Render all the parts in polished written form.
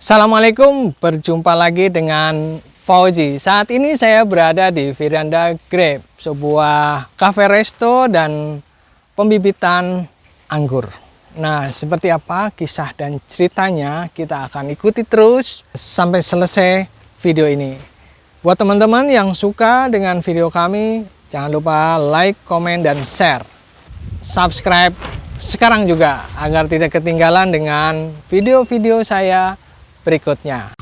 Assalamualaikum, berjumpa lagi dengan Fauzi. Saat ini saya berada di Viranda Grape, sebuah cafe resto dan pembibitan anggur. Nah, seperti apa kisah dan ceritanya, kita akan ikuti terus sampai selesai video ini. Buat teman-teman yang suka dengan video kami, jangan lupa like, komen, dan share. Subscribe sekarang juga agar tidak ketinggalan dengan video-video saya berikutnya.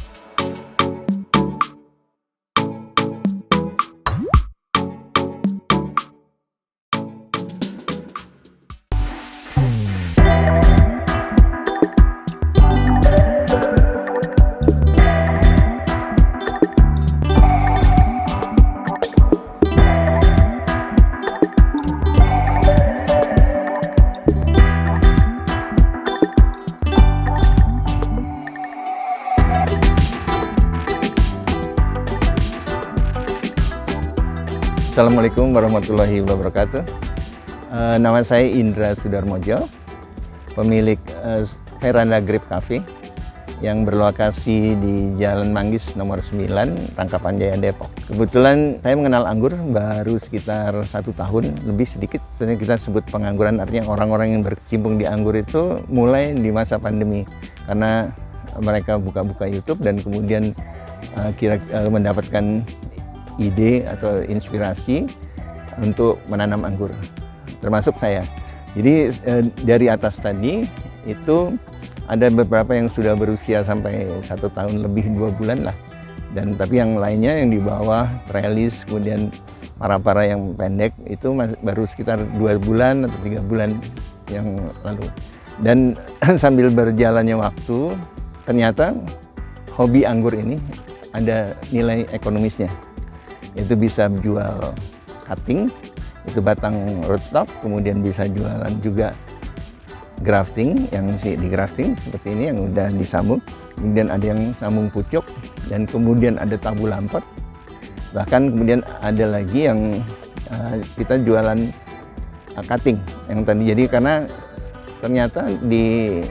Assalamualaikum warahmatullahi wabarakatuh. Nama saya Indra Sudarmojo, pemilik Viranda Grape Cafe yang berlokasi di Jalan Manggis nomor 9, Rangkapan Jaya, Depok. Kebetulan saya mengenal anggur baru sekitar 1 tahun, lebih sedikit. Tentunya kita sebut pengangguran, artinya orang-orang yang berkecimpung di anggur itu mulai di masa pandemi. Karena mereka buka-buka YouTube dan kemudian mendapatkan ide atau inspirasi untuk menanam anggur, termasuk saya. Jadi dari atas tadi itu ada beberapa yang sudah berusia sampai 1 tahun lebih 2 bulan lah, dan tapi yang lainnya yang di bawah trellis, kemudian para yang pendek itu baru sekitar 2 bulan atau 3 bulan yang lalu. Dan sambil berjalannya waktu, ternyata hobi anggur ini ada nilai ekonomisnya. Itu bisa jual cutting, itu batang rootstock, kemudian bisa jualan juga grafting, yang di grafting seperti ini yang udah disambung, kemudian ada yang sambung pucuk, dan kemudian ada tabu lampot, bahkan kemudian ada lagi yang kita jualan cutting yang tadi. Jadi karena ternyata di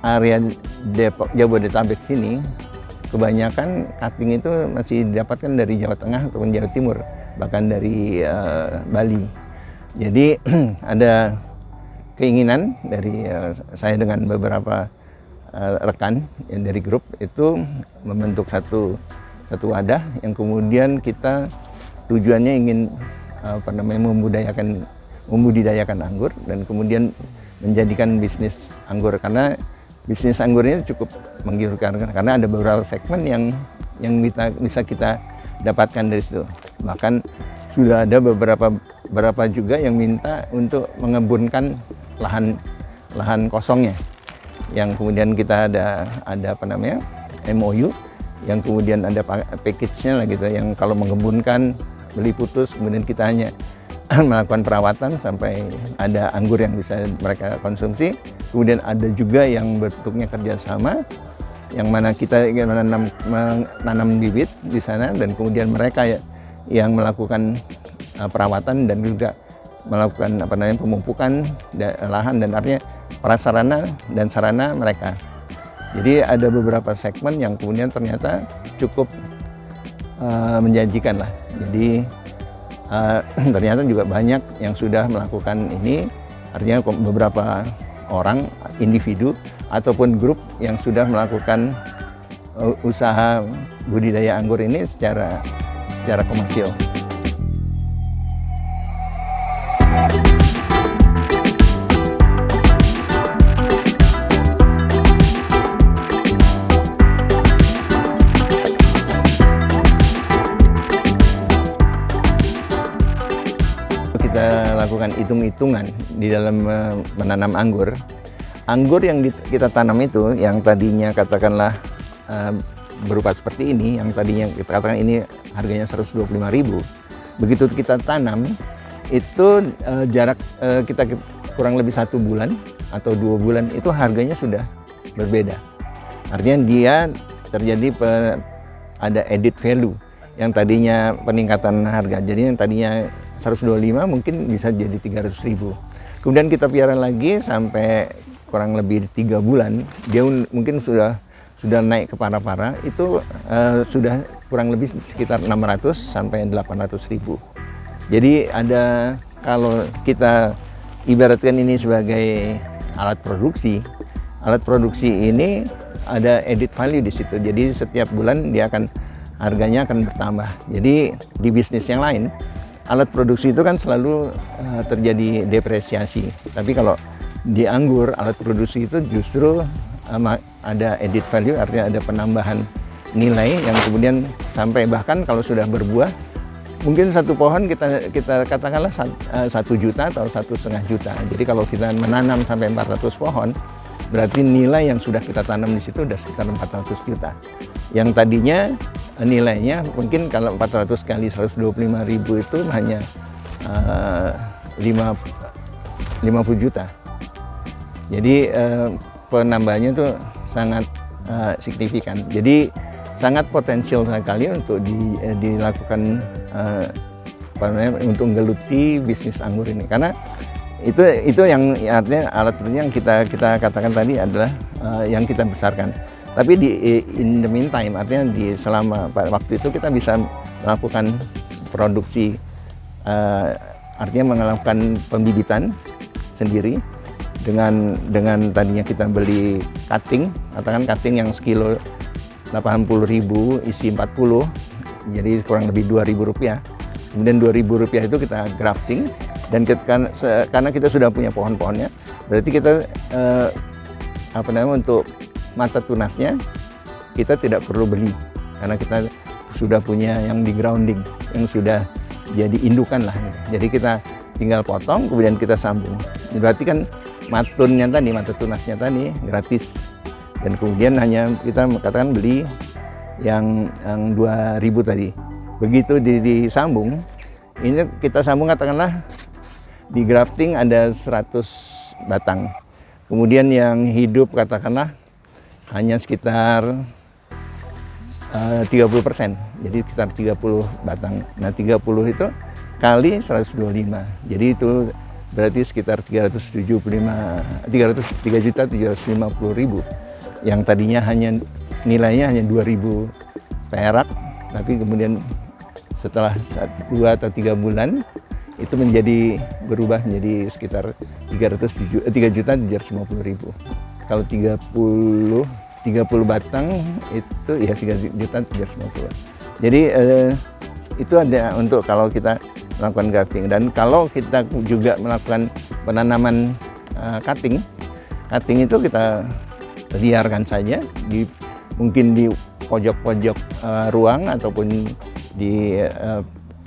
area Depok, Jabodetabek sini kebanyakan cutting itu masih didapatkan dari Jawa Tengah ataupun Jawa Timur, bahkan dari Bali. Jadi ada keinginan dari saya dengan beberapa rekan yang dari grup itu membentuk satu wadah yang kemudian kita tujuannya ingin membudidayakan anggur dan kemudian menjadikan bisnis anggur, karena bisnis anggur ini cukup menggiurkan karena ada beberapa segmen yang bisa kita dapatkan dari situ. Bahkan sudah ada beberapa juga yang minta untuk mengembunkan lahan kosongnya, yang kemudian kita ada MOU, yang kemudian ada package-nya lah gitu, yang kalau mengembunkan beli putus, kemudian kita hanya melakukan perawatan sampai ada anggur yang bisa mereka konsumsi. Kemudian ada juga yang bentuknya kerjasama, yang mana kita ingin menanam bibit di sana, dan kemudian mereka yang melakukan perawatan dan juga melakukan pemupukan lahan, dan artinya prasarana dan sarana mereka. Jadi ada beberapa segmen yang kemudian ternyata cukup menjanjikan lah. Jadi ternyata juga banyak yang sudah melakukan ini, artinya beberapa orang, individu ataupun grup yang sudah melakukan usaha budidaya anggur ini secara komersial. Kita lakukan hitung-hitungan di dalam menanam anggur. Anggur yang kita tanam itu, yang tadinya katakanlah berupa seperti ini, yang tadinya kita katakan ini harganya 125.000. Begitu kita tanam, itu jarak kita kurang lebih 1 bulan atau 2 bulan, itu harganya sudah berbeda. Artinya dia terjadi ada added value, yang tadinya peningkatan harga. Jadi yang tadinya 125 mungkin bisa jadi 300.000. Kemudian kita piara lagi sampai kurang lebih 3 bulan, dia mungkin sudah sudah naik ke para-para itu sudah kurang lebih sekitar 600 sampai 800 ribu. Jadi ada, kalau kita ibaratkan ini sebagai alat produksi ini ada added value di situ. Jadi setiap bulan dia harganya akan bertambah. Jadi di bisnis yang lain alat produksi itu kan selalu terjadi depresiasi. Tapi kalau di anggur alat produksi itu justru ada added value, artinya ada penambahan nilai yang kemudian sampai bahkan kalau sudah berbuah mungkin satu pohon kita katakanlah 1 juta atau 1,5 juta. Jadi kalau kita menanam sampai 400 pohon, berarti nilai yang sudah kita tanam di situ sudah sekitar 400 juta. Yang tadinya nilainya mungkin kalau 400 kali 125 ribu itu hanya 50 juta. Jadi penambahannya itu sangat signifikan. Jadi sangat potensial sekali untuk dilakukan untuk menggeluti bisnis anggur ini, karena itu yang artinya alat yang kita katakan tadi adalah yang kita besarkan. Tapi in the meantime, artinya selama waktu itu kita bisa melakukan produksi, artinya melakukan pembibitan sendiri dengan tadinya kita beli cutting, katakan cutting yang sekilo 80.000 isi 40, jadi kurang lebih Rp2.000. Kemudian Rp2.000 itu kita grafting, dan karena kita sudah punya pohon-pohonnya, berarti kita untuk mata tunasnya kita tidak perlu beli, karena kita sudah punya yang di grounding, yang sudah jadi indukan lah. Jadi kita tinggal potong, kemudian kita sambung. Berarti kan mata tunasnya tadi gratis, dan kemudian hanya kita katakan beli yang 2.000 tadi. Begitu disambung, ini kita sambung katakanlah di grafting ada 100 batang. Kemudian yang hidup katakanlah hanya sekitar 30%. Jadi sekitar 30 batang. Nah, 30 itu kali 125. Jadi itu berarti sekitar 3.750.000. Yang tadinya nilainya hanya 2.000 perak, tapi kemudian setelah 2 atau 3 bulan itu berubah menjadi sekitar 3.750.000. Kalau 30 batang itu ya 3.750.000. Jadi itu ada untuk kalau kita melakukan grafting. Dan kalau kita juga melakukan penanaman cutting itu kita liarkan saja mungkin di pojok-pojok ruang ataupun di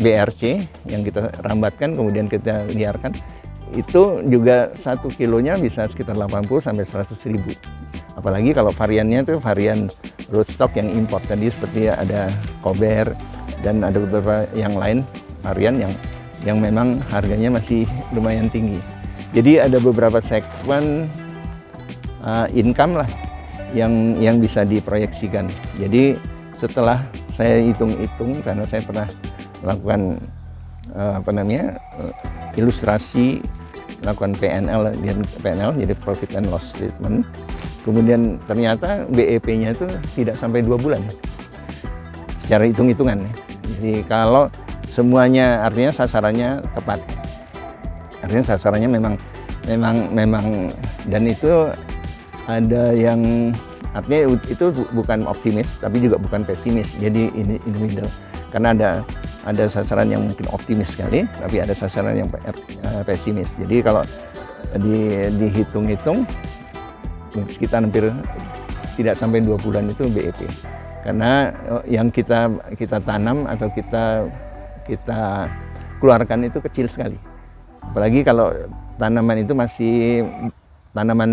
BRC yang kita rambatkan kemudian kita liarkan. Itu juga 1 kilonya bisa sekitar 80 sampai 100.000. Apalagi kalau variannya itu varian rootstock yang import tadi, seperti ada Kober dan ada beberapa yang lain varian yang memang harganya masih lumayan tinggi. Jadi ada beberapa segmen income lah yang bisa diproyeksikan. Jadi setelah saya hitung-hitung, karena saya pernah melakukan ilustrasi, melakukan PNL, jadi profit and loss statement. Kemudian ternyata BEP-nya itu tidak sampai 2 bulan secara hitung-hitungan. Jadi kalau semuanya artinya sasarannya tepat, artinya sasarannya memang dan itu ada yang artinya itu bukan optimis tapi juga bukan pesimis. Jadi ini in the middle, karena ada sasaran yang mungkin optimis sekali, tapi ada sasaran yang pesimis. Jadi kalau dihitung-hitung sekitar hampir tidak sampai 2 bulan itu BEP. Karena yang kita tanam atau kita keluarkan itu kecil sekali. Apalagi kalau tanaman itu masih tanaman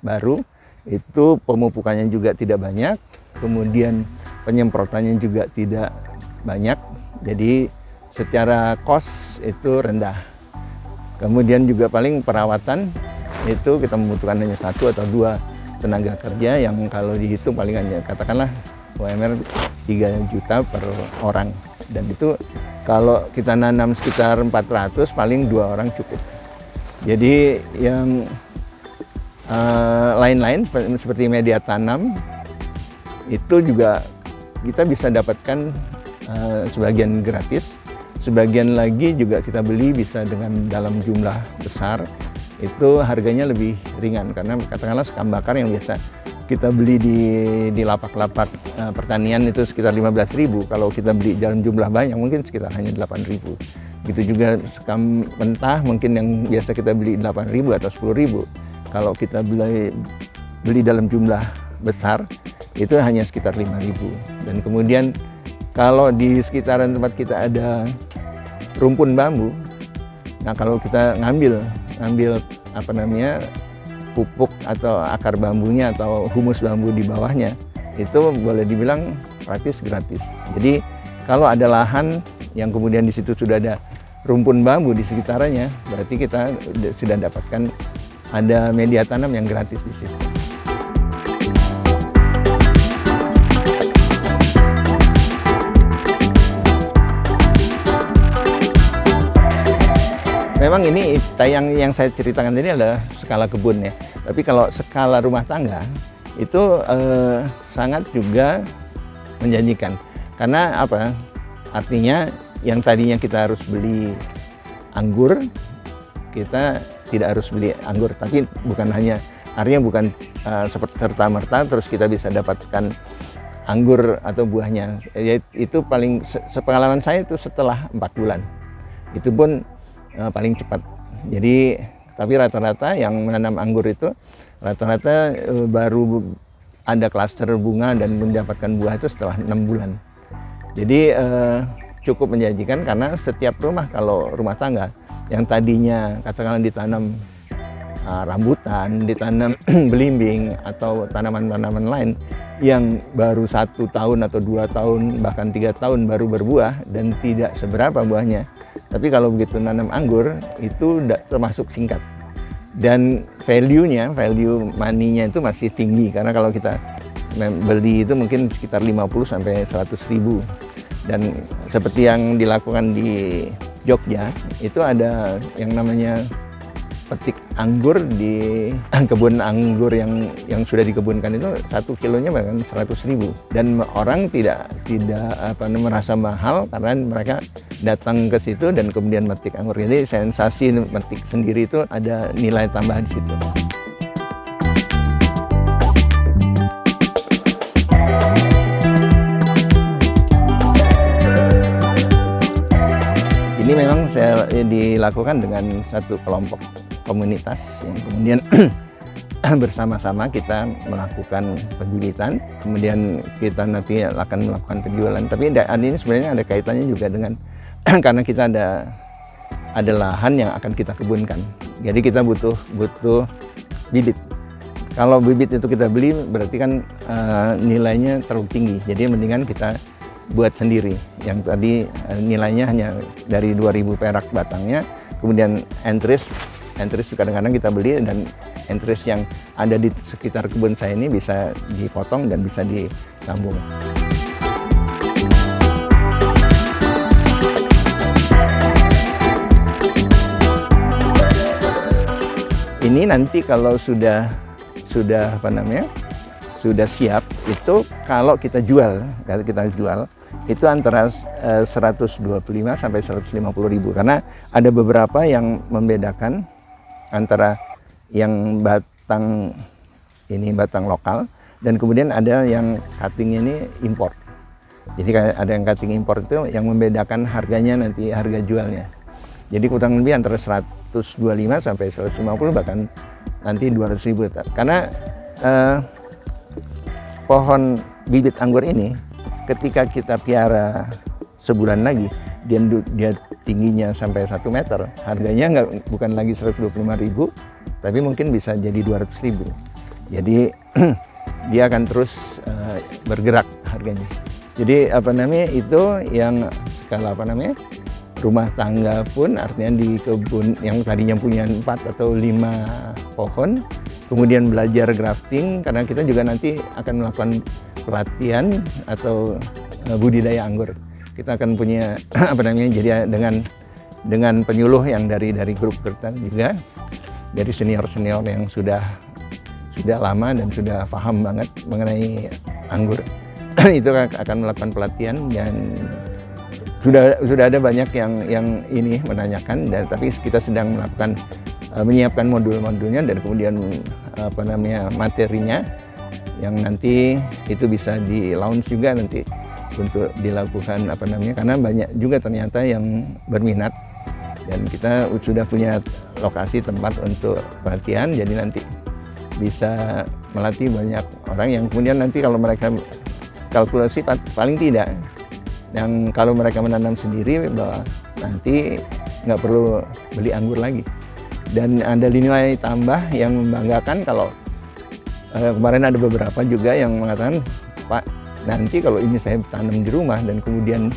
baru, itu pemupukannya juga tidak banyak, kemudian penyemprotannya juga tidak banyak. Jadi secara cost itu rendah. Kemudian juga paling perawatan itu kita membutuhkan hanya 1 atau 2 tenaga kerja yang kalau dihitung paling hanya katakanlah UMR 3 juta per orang. Dan itu kalau kita nanam sekitar 400 paling 2 orang cukup. Jadi yang lain-lain seperti media tanam itu juga kita bisa dapatkan sebagian gratis, sebagian lagi juga kita beli bisa dengan dalam jumlah besar, itu harganya lebih ringan karena katakanlah sekam bakar yang biasa kita beli di lapak-lapak pertanian itu sekitar 15.000, kalau kita beli dalam jumlah banyak mungkin sekitar hanya 8.000. Gitu juga sekam mentah mungkin yang biasa kita beli 8.000 atau 10.000, kalau kita beli dalam jumlah besar itu hanya sekitar 5.000. Dan kemudian kalau di sekitaran tempat kita ada rumpun bambu, nah kalau kita ngambil pupuk atau akar bambunya atau humus bambu di bawahnya, itu boleh dibilang praktis gratis. Jadi kalau ada lahan yang kemudian di situ sudah ada rumpun bambu di sekitarnya, berarti kita sudah dapatkan ada media tanam yang gratis di situ. Memang ini yang saya ceritakan tadi adalah skala kebun ya. Tapi kalau skala rumah tangga itu sangat juga menjanjikan. Karena apa? Artinya yang tadinya kita harus beli anggur, kita tidak harus beli anggur. Tapi bukan hanya, artinya bukan seperti serta-merta terus kita bisa dapatkan anggur atau buahnya. Itu paling, sepengalaman saya itu setelah 4 bulan. Itu pun paling cepat. Jadi tapi rata-rata yang menanam anggur itu rata-rata baru ada klaster bunga dan mendapatkan buah itu setelah 6 bulan. Jadi cukup menjanjikan karena setiap rumah, kalau rumah tangga yang tadinya katakanlah ditanam rambutan, ditanam belimbing atau tanaman-tanaman lain yang baru 1 tahun atau 2 tahun bahkan 3 tahun baru berbuah dan tidak seberapa buahnya. Tapi kalau begitu nanam anggur itu termasuk singkat dan value money-nya itu masih tinggi, karena kalau kita beli itu mungkin sekitar 50 sampai 100 ribu. Dan seperti yang dilakukan di Jogja itu ada yang namanya petik anggur di kebun anggur yang sudah dikebunkan itu 1 kilonya bahkan 100.000, dan orang tidak merasa mahal karena mereka datang ke situ dan kemudian metik anggur. Jadi sensasi metik sendiri itu ada nilai tambahan di situ. Ini memang saya dilakukan dengan satu kelompok komunitas yang kemudian bersama-sama kita melakukan pembibitan, kemudian kita nanti akan melakukan penjualan. Tapi ini sebenarnya ada kaitannya juga dengan karena kita ada lahan yang akan kita kebunkan. Jadi kita butuh bibit. Kalau bibit itu kita beli berarti kan nilainya terlalu tinggi. Jadi mendingan kita buat sendiri. Yang tadi nilainya hanya dari 2.000 perak batangnya, kemudian entris kadang-kadang kita beli, dan entris yang ada di sekitar kebun saya ini bisa dipotong dan bisa ditambung. Ini nanti kalau sudah siap, itu kalau kita jual itu antara 125 sampai 150 ribu, karena ada beberapa yang membedakan antara yang batang lokal dan kemudian ada yang cutting ini import. Jadi ada yang cutting import itu yang membedakan harganya, nanti harga jualnya. Jadi kurang lebih antara 125 sampai 150 bahkan nanti 200 ribu. Karena pohon bibit anggur ini ketika kita piara sebulan lagi, dia tingginya sampai 1 meter, harganya bukan lagi 125.000, tapi mungkin bisa jadi 200.000. Jadi dia akan terus bergerak harganya. Jadi itu yang skala rumah tangga pun, artinya di kebun yang tadinya punya 4 atau 5 pohon, kemudian belajar grafting, karena kita juga nanti akan melakukan pelatihan atau budidaya anggur. Kita akan punya jadi dengan penyuluh yang dari grup kita juga, dari senior yang sudah lama dan sudah paham banget mengenai anggur. Itu akan melakukan pelatihan, dan sudah ada banyak yang ini menanyakan, dan tapi kita sedang melakukan menyiapkan modul-modulnya dan kemudian materinya yang nanti itu bisa di launch juga nanti untuk dilakukan karena banyak juga ternyata yang berminat, dan kita sudah punya lokasi tempat untuk pelatihan, jadi nanti bisa melatih banyak orang yang kemudian nanti kalau mereka kalkulasi paling tidak yang kalau mereka menanam sendiri bahwa nanti nggak perlu beli anggur lagi, dan ada nilai tambah yang membanggakan kalau kemarin ada beberapa juga yang mengatakan, Pak, nanti kalau ini saya tanam di rumah dan kemudian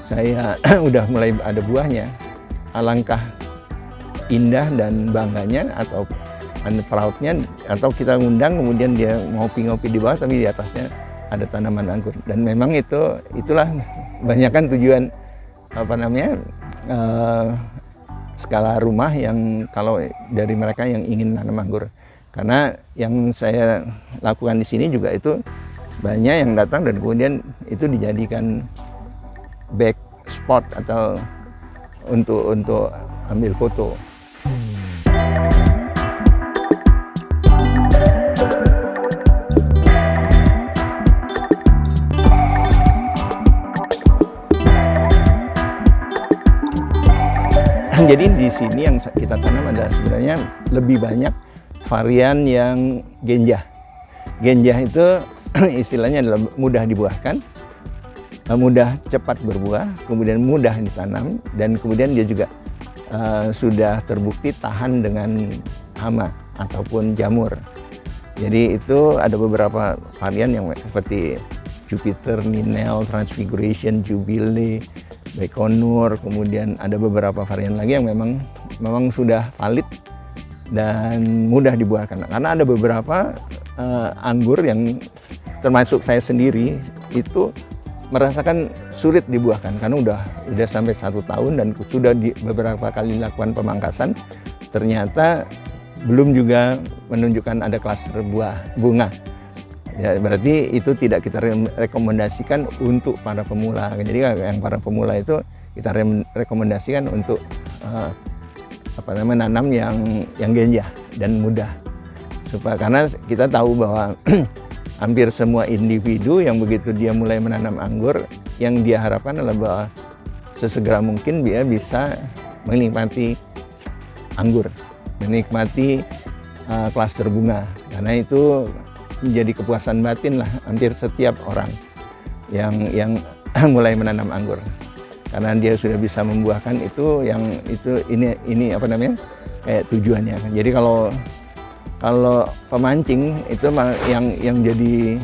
saya udah mulai ada buahnya, alangkah indah dan bangganya atau proudnya, atau kita ngundang kemudian dia ngopi-ngopi di bawah tapi di atasnya ada tanaman anggur. Dan memang itulah banyakkan tujuan skala rumah yang kalau dari mereka yang ingin nanam anggur. Karena yang saya lakukan di sini juga itu banyak yang datang dan kemudian itu dijadikan back spot atau untuk ambil foto. Jadi di sini yang kita tanam adalah sebenarnya lebih banyak varian yang genjah. Genjah itu istilahnya adalah mudah dibuahkan, mudah cepat berbuah, kemudian mudah ditanam, dan kemudian dia juga sudah terbukti tahan dengan hama ataupun jamur. Jadi itu ada beberapa varian yang seperti Jupiter, Ninel, Transfiguration, Jubilee, Baikonur, kemudian ada beberapa varian lagi yang memang sudah valid dan mudah dibuahkan. Karena ada beberapa anggur yang termasuk saya sendiri itu merasakan sulit dibuahkan karena udah sampai 1 tahun dan sudah beberapa kali lakukan pemangkasan, ternyata belum juga menunjukkan ada klaster bunga. Ya, berarti itu tidak kita rekomendasikan untuk para pemula. Jadi yang para pemula itu kita rekomendasikan untuk menanam yang genjah dan mudah. Karena kita tahu bahwa hampir semua individu yang begitu dia mulai menanam anggur, yang dia harapkan adalah bahwa sesegera mungkin dia bisa menikmati anggur, menikmati klaster bunga. Karena itu menjadi kepuasan batin lah hampir setiap orang yang mulai menanam anggur, karena dia sudah bisa membuahkan ini kayak tujuannya. Jadi kalau pemancing itu yang jadi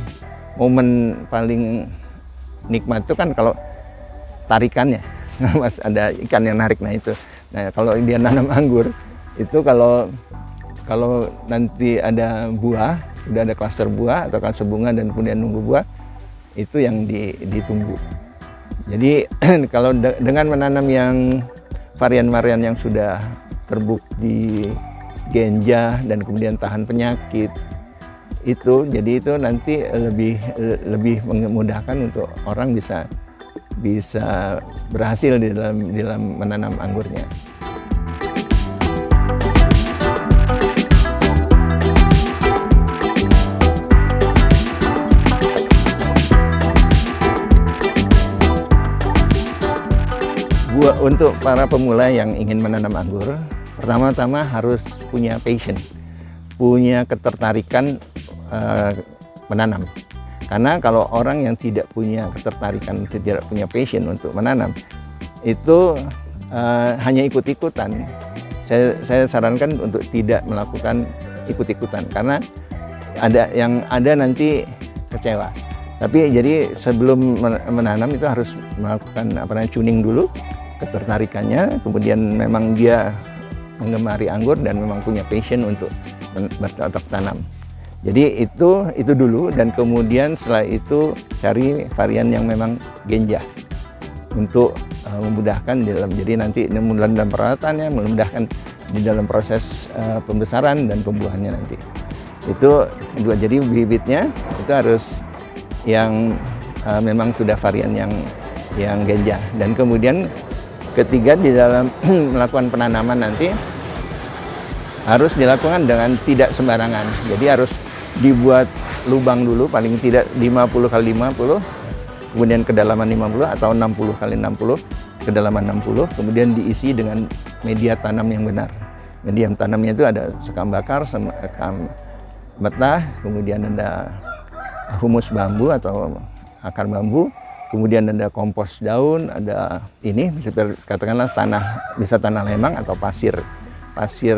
momen paling nikmat itu kan kalau tarikannya mas ada ikan yang narik, nah kalau dia nanam anggur itu kalau nanti ada buah, udah ada klaster buah atau klaster bunga dan kemudian nunggu buah, itu yang ditunggu. Jadi kalau dengan menanam yang varian-varian yang sudah terbukti genjah dan kemudian tahan penyakit, jadi itu nanti lebih memudahkan untuk orang bisa berhasil di dalam menanam anggurnya. Untuk para pemula yang ingin menanam anggur, pertama-tama harus punya passion, punya ketertarikan menanam. Karena kalau orang yang tidak punya ketertarikan, tidak punya passion untuk menanam, itu hanya ikut-ikutan. Saya sarankan untuk tidak melakukan ikut-ikutan, karena ada nanti kecewa. Tapi jadi sebelum menanam itu harus melakukan tuning dulu ketertarikannya, kemudian memang dia menggemari anggur dan memang punya passion untuk bercocok tanam. Jadi itu dulu, dan kemudian setelah itu cari varian yang memang genjah untuk memudahkan jadi nanti dalam perawatannya, memudahkan di dalam proses pembesaran dan pembuahannya nanti. Itu dua. Jadi bibitnya itu harus yang memang sudah varian yang ganja. Dan kemudian ketiga, di dalam melakukan penanaman nanti harus dilakukan dengan tidak sembarangan. Jadi harus dibuat lubang dulu, paling tidak 50 kali 50, kemudian kedalaman 50 atau 60 kali 60, kedalaman 60, kemudian diisi dengan media tanam yang benar. Media tanamnya itu ada sekam bakar, sekam metah, kemudian ada humus bambu atau akar bambu, kemudian ada kompos daun, ada ini katakanlah tanah, bisa tanah lemang atau pasir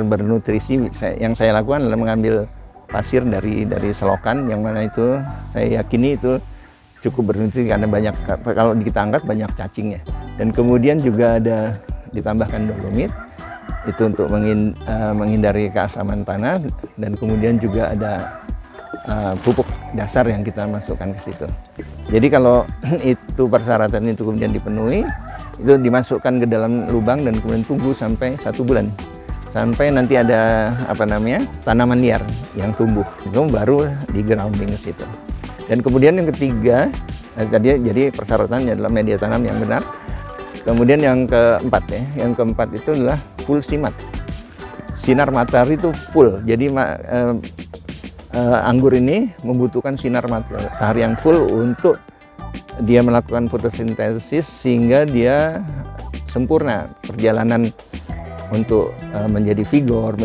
bernutrisi. Yang saya lakukan adalah mengambil pasir dari selokan, yang mana itu saya yakini itu cukup bernutrisi karena banyak, kalau kita angkat banyak cacingnya. Dan kemudian juga ada ditambahkan dolomit, itu untuk menghindari keasaman tanah, dan kemudian juga ada pupuk dasar yang kita masukkan ke situ. Jadi kalau itu persyaratan itu kemudian dipenuhi, itu dimasukkan ke dalam lubang dan kemudian tunggu sampai 1 bulan. Sampai nanti ada tanaman liar yang tumbuh, itu baru di grounding ke situ. Dan kemudian yang ketiga, jadi persyaratannya adalah media tanam yang benar. Kemudian yang keempat itu adalah full simat. Sinar matahari itu full. Jadi anggur ini membutuhkan sinar matahari yang full untuk dia melakukan fotosintesis sehingga dia sempurna perjalanan untuk menjadi vigor,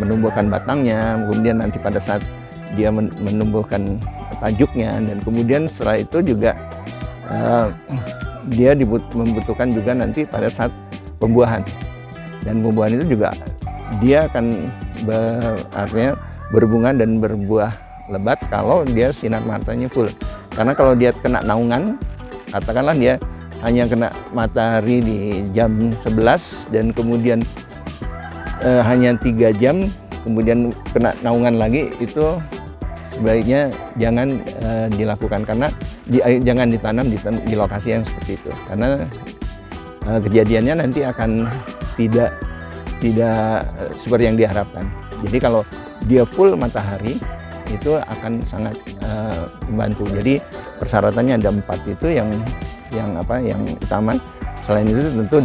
menumbuhkan batangnya, kemudian nanti pada saat dia menumbuhkan tajuknya, dan kemudian setelah itu juga dia membutuhkan juga nanti pada saat pembuahan. Dan pembuahan itu juga dia akan berbunga dan berbuah lebat kalau dia sinar mataharinya full. Karena kalau dia kena naungan, katakanlah dia hanya kena matahari di jam 11 dan kemudian hanya 3 jam, kemudian kena naungan lagi, itu sebaiknya jangan dilakukan, karena jangan ditanam di lokasi yang seperti itu, karena kejadiannya nanti akan tidak seperti yang diharapkan. Jadi kalau dia full matahari itu akan sangat membantu. Jadi persyaratannya ada 4 itu yang utama. Selain itu tentu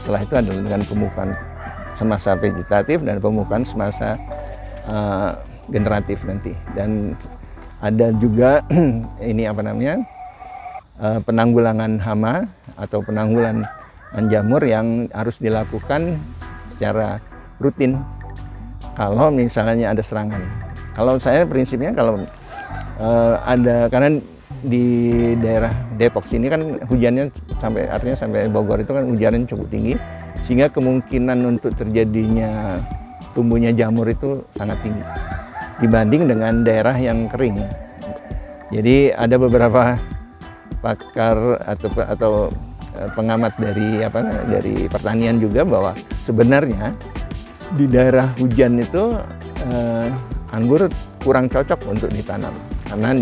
setelah itu adalah dengan pemupukan semasa vegetatif dan pemupukan semasa generatif nanti. Dan ada juga penanggulangan hama atau penanggulangan jamur yang harus dilakukan secara rutin kalau misalnya ada serangan. Kalau saya prinsipnya kalau karena di daerah Depok sini kan hujannya sampai Bogor itu kan hujannya cukup tinggi, sehingga kemungkinan untuk terjadinya tumbuhnya jamur itu sangat tinggi dibanding dengan daerah yang kering. Jadi ada beberapa pakar atau pengamat dari pertanian juga bahwa sebenarnya di daerah hujan itu anggur kurang cocok untuk ditanam karena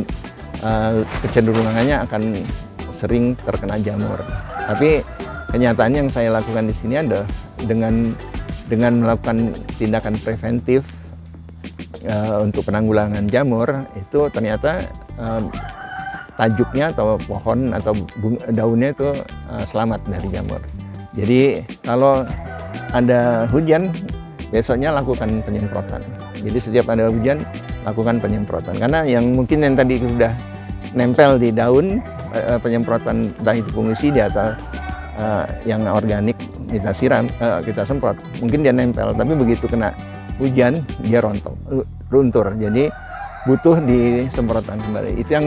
kecenderungannya akan sering terkena jamur. Tapi kenyataannya yang saya lakukan di sini adalah dengan melakukan tindakan preventif untuk penanggulangan jamur, itu ternyata tajuknya atau pohon atau daunnya itu selamat dari jamur. Jadi kalau ada hujan, besoknya lakukan penyemprotan. Jadi setiap ada hujan, lakukan penyemprotan. Karena yang tadi sudah nempel di daun, penyemprotan entah itu fungisida atau yang organik kita siram, kita semprot, mungkin dia nempel, tapi begitu kena hujan dia runtur. Jadi butuh disemprotan kembali. Itu yang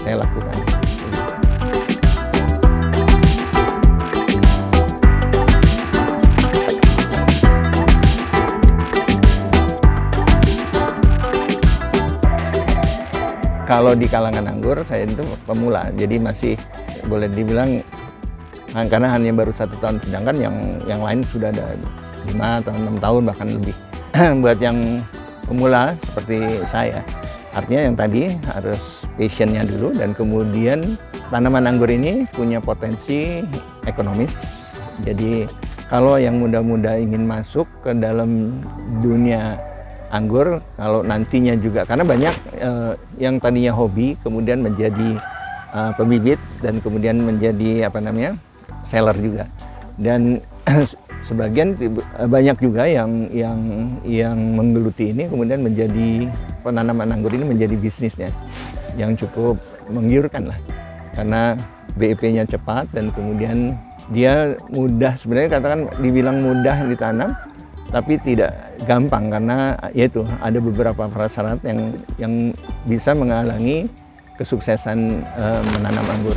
saya lakukan. Kalau di kalangan anggur, saya itu pemula, jadi masih boleh dibilang karena hanya baru 1 tahun, sedangkan yang lain sudah ada 5 atau 6 tahun bahkan lebih. Buat yang pemula seperti saya, artinya yang tadi harus passionnya dulu, dan kemudian tanaman anggur ini punya potensi ekonomis. Jadi kalau yang muda-muda ingin masuk ke dalam dunia anggur kalau nantinya juga, karena banyak yang tadinya hobi kemudian menjadi pembibit dan kemudian menjadi seller juga, dan sebagian banyak juga yang menggeluti ini kemudian menjadi penanaman anggur ini menjadi bisnisnya yang cukup menggiurkan lah, karena BEP-nya cepat dan kemudian dia mudah, sebenarnya katakan dibilang mudah ditanam tapi tidak gampang karena yaitu ada beberapa prasyarat yang bisa menghalangi kesuksesan menanam anggur.